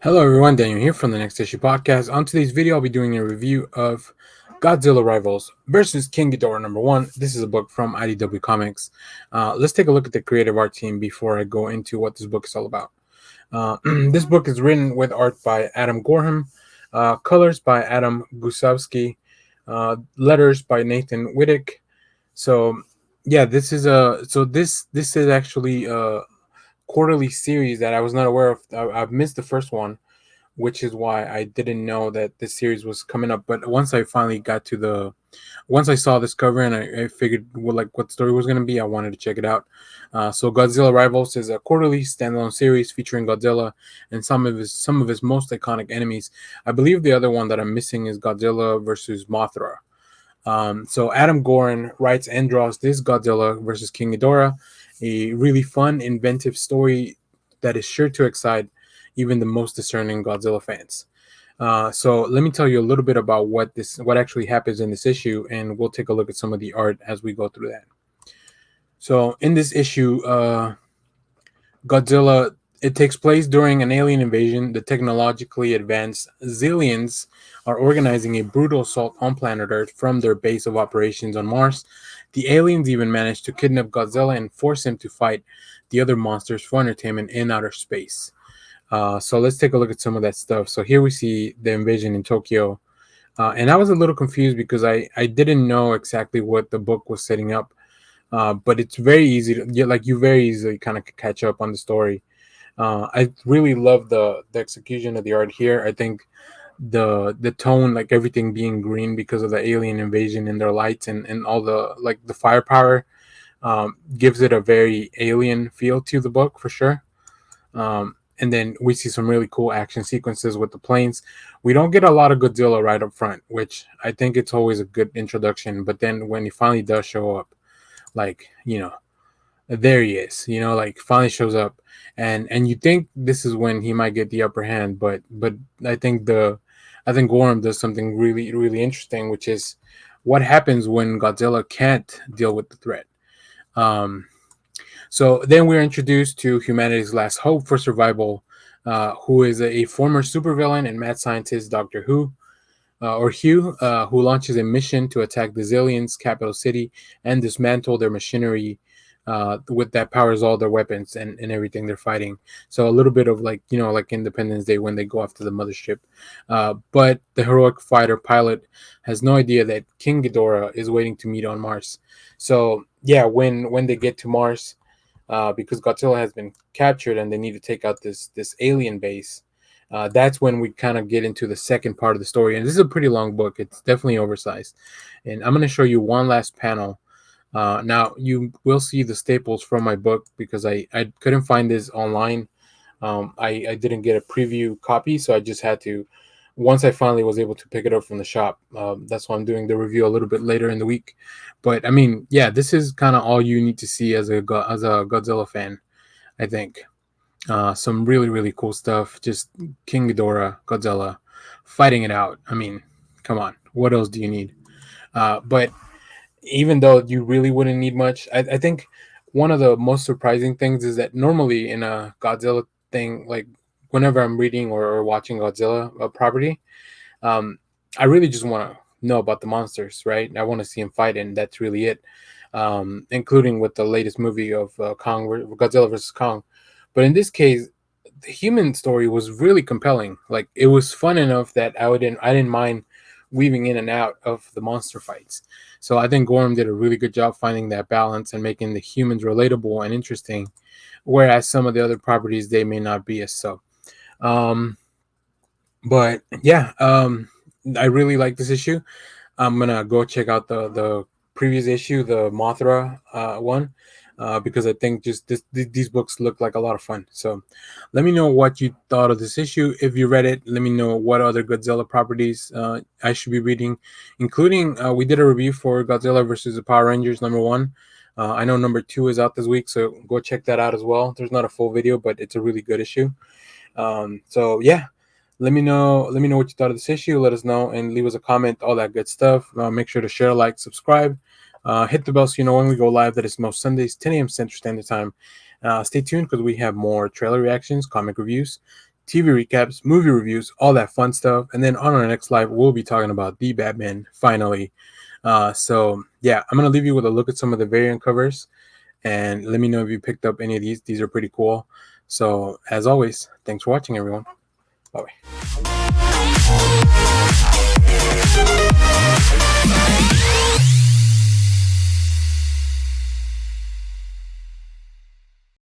Hello everyone, Daniel here from the Next Issue Podcast. On today's video, I'll be doing a review of Godzilla Rivals versus King Ghidorah #1. This is a book from IDW Comics. Let's take a look at the creative art team before I go into what this book is all about. This book is written with art by Adam Gorham, colors by Adam Gusowski, letters by Nathan Wittick. So yeah, this is actually a quarterly series that I was not aware of. I've missed the first one, which is why I didn't know that this series was coming up. But once I saw this cover and I figured what the story was going to be, I wanted to check it out. So Godzilla Rivals is a quarterly standalone series featuring Godzilla and some of his most iconic enemies. I believe the other one that I'm missing is Godzilla versus Mothra. So Adam Gorin writes and draws this Godzilla versus King Ghidorah, a really fun, inventive story that is sure to excite even the most discerning Godzilla fans. So let me tell you a little bit about what actually happens in this issue, and we'll take a look at some of the art as we go through that. So in this issue, Godzilla, it takes place during an alien invasion. The technologically advanced Zillions are organizing a brutal assault on planet Earth from their base of operations on Mars. The aliens even manage to kidnap Godzilla and force him to fight the other monsters for entertainment in outer space. So let's take a look at some of that stuff. So here we see the invasion in Tokyo. And I was a little confused because I didn't know exactly what the book was setting up. But it's very easy to you very easily kind of catch up on the story. I really love the execution of the art here. I think the tone, like everything being green because of the alien invasion and their lights and all the firepower, gives it a very alien feel to the book for sure. And then we see some really cool action sequences with the planes. We don't get a lot of Godzilla right up front, which I think it's always a good introduction. But then when he finally does show up, like there he is, like finally shows up, and you think this is when he might get the upper hand, but I think Gorham does something really really interesting, which is what happens when Godzilla can't deal with the threat. Um, so then we're introduced to humanity's last hope for survival, who is a former supervillain and mad scientist, Doctor Who, or Hugh, who launches a mission to attack the Zillions' capital city and dismantle their machinery with that powers all their weapons and everything they're fighting. So a little bit of like Independence Day when they go after the mothership. But the heroic fighter pilot has no idea that King Ghidorah is waiting to meet on Mars. So yeah, when they get to Mars, because Godzilla has been captured and they need to take out this alien base. That's when we kind of get into the second part of the story. And this is a pretty long book. It's definitely oversized. And I'm going to show you one last panel. Now, you will see the staples from my book because I couldn't find this online. I didn't get a preview copy, so I just had to, once I finally was able to pick it up from the shop, that's why I'm doing the review a little bit later in the week. But I mean, yeah, this is kind of all you need to see as a Godzilla fan, I think. Some really really cool stuff. Just King Ghidorah, Godzilla, fighting it out. I mean, come on, what else do you need? But even though you really wouldn't need much, I think one of the most surprising things is that normally in a Godzilla thing, like whenever I'm reading or watching Godzilla property, um, I really just want to know about the monsters, right? I want to see him fight, and that's really it. Including with the latest movie of Godzilla versus Kong. But in this case, the human story was really compelling. Like it was fun enough that I didn't mind weaving in and out of the monster fights. So I think Gorham did a really good job finding that balance and making the humans relatable and interesting, whereas some of the other properties they may not be as so. Um, but yeah, I really like this issue. I'm gonna go check out the previous issue, the Mothra one, because I think just these books look like a lot of fun. So, let me know what you thought of this issue. If you read it, let me know what other Godzilla properties I should be reading, including we did a review for Godzilla versus the Power Rangers #1. I know #2 is out this week, so go check that out as well. There's not a full video, but it's a really good issue. So yeah, let me know what you thought of this issue. Let us know and leave us a comment, all that good stuff. Make sure to share, like, subscribe, hit the bell so you know when we go live. That is most Sundays 10 a.m. Central Standard Time. Stay tuned because we have more trailer reactions, comic reviews, TV recaps, movie reviews, all that fun stuff. And then on our next live, we'll be talking about the Batman finally. So yeah, I'm gonna leave you with a look at some of the variant covers, and let me know if you picked up any of these. These are pretty cool. So as always, thanks for watching, everyone. Bye bye.